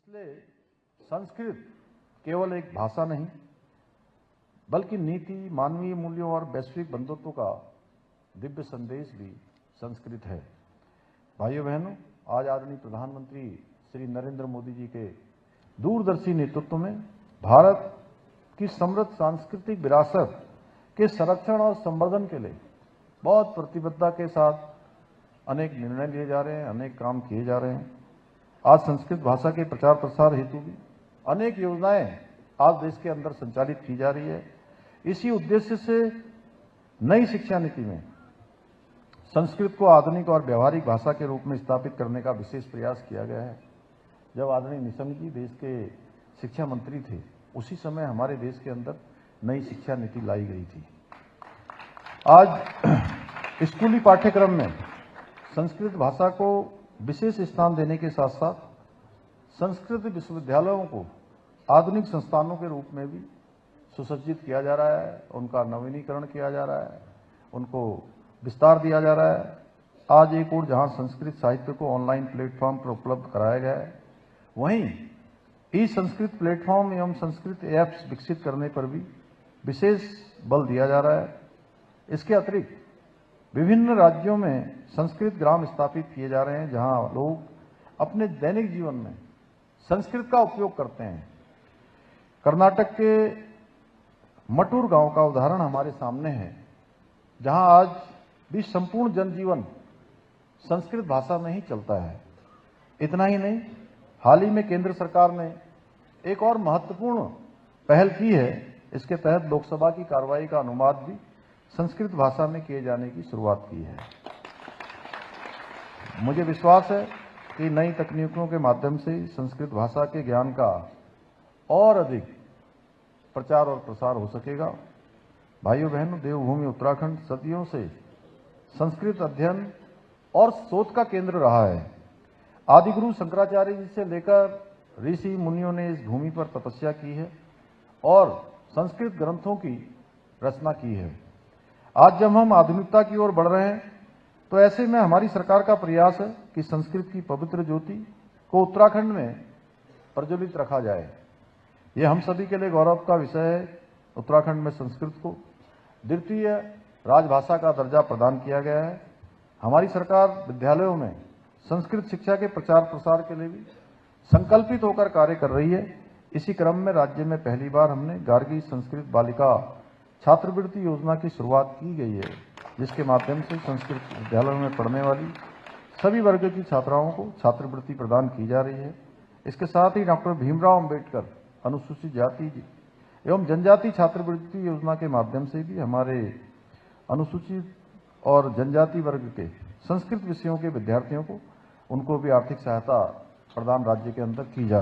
इसलिए संस्कृत केवल एक भाषा नहीं बल्कि नीति, मानवीय मूल्यों और वैश्विक बंधुत्व का दिव्य संदेश भी संस्कृत है। भाइयों बहनों, आज आदरणीय प्रधानमंत्री श्री नरेंद्र मोदी जी के दूरदर्शी नेतृत्व में भारत की समृद्ध सांस्कृतिक विरासत के संरक्षण और संवर्धन के लिए बहुत प्रतिबद्धता के साथ अनेक निर्णय लिए जा रहे हैं, अनेक काम किए जा रहे हैं। आज संस्कृत भाषा के प्रचार प्रसार हेतु भी अनेक योजनाएं आज देश के अंदर संचालित की जा रही है। इसी उद्देश्य से नई शिक्षा नीति में संस्कृत को आधुनिक और व्यवहारिक भाषा के रूप में स्थापित करने का विशेष प्रयास किया गया है। जब आदरणीय निशंक जी देश के शिक्षा मंत्री थे, उसी समय हमारे देश के अंदर नई शिक्षा नीति लाई गई थी। आज स्कूली पाठ्यक्रम में संस्कृत भाषा को विशेष स्थान देने के साथ साथ संस्कृत विश्वविद्यालयों को आधुनिक संस्थानों के रूप में भी सुसज्जित किया जा रहा है, उनका नवीनीकरण किया जा रहा है, उनको विस्तार दिया जा रहा है। आज एक और जहां संस्कृत साहित्य को ऑनलाइन प्लेटफॉर्म पर उपलब्ध कराया गया है, वहीं ई संस्कृत प्लेटफॉर्म एवं संस्कृत ऐप्स विकसित करने पर भी विशेष बल दिया जा रहा है। इसके अतिरिक्त विभिन्न राज्यों में संस्कृत ग्राम स्थापित किए जा रहे हैं, जहां लोग अपने दैनिक जीवन में संस्कृत का उपयोग करते हैं। कर्नाटक के मटूर गांव का उदाहरण हमारे सामने है, जहां आज भी संपूर्ण जनजीवन संस्कृत भाषा में ही चलता है। इतना ही नहीं, हाल ही में केंद्र सरकार ने एक और महत्वपूर्ण पहल की है। इसके तहत लोकसभा की कार्रवाई का अनुवाद भी संस्कृत भाषा में किए जाने की शुरुआत की है। मुझे विश्वास है कि नई तकनीकों के माध्यम से संस्कृत भाषा के ज्ञान का और अधिक प्रचार और प्रसार हो सकेगा। भाइयों बहनों, देवभूमि उत्तराखंड सदियों से संस्कृत अध्ययन और शोध का केंद्र रहा है। आदिगुरु शंकराचार्य जी से लेकर ऋषि मुनियों ने इस भूमि पर तपस्या की है और संस्कृत ग्रंथों की रचना की है। आज जब हम आधुनिकता की ओर बढ़ रहे हैं, तो ऐसे में हमारी सरकार का प्रयास है कि संस्कृत की पवित्र ज्योति को उत्तराखंड में प्रज्वलित रखा जाए। यह हम सभी के लिए गौरव का विषय है। उत्तराखंड में संस्कृत को द्वितीय राजभाषा का दर्जा प्रदान किया गया है। हमारी सरकार विद्यालयों में संस्कृत शिक्षा के प्रचार प्रसार के लिए भी संकल्पित होकर कार्य कर रही है। इसी क्रम में राज्य में पहली बार हमने गार्गी संस्कृत बालिका छात्रवृत्ति योजना की शुरुआत की गई है, जिसके माध्यम से संस्कृत विद्यालयों में पढ़ने वाली सभी वर्ग की छात्राओं को छात्रवृत्ति प्रदान की जा रही है। इसके साथ ही डॉक्टर भीमराव अंबेडकर अनुसूचित जाति एवं जनजाति छात्रवृत्ति योजना के माध्यम से भी हमारे अनुसूचित और जनजाति वर्ग के संस्कृत विषयों के विद्यार्थियों को उनको भी आर्थिक सहायता प्रदान राज्य के अंदर की जा रही है।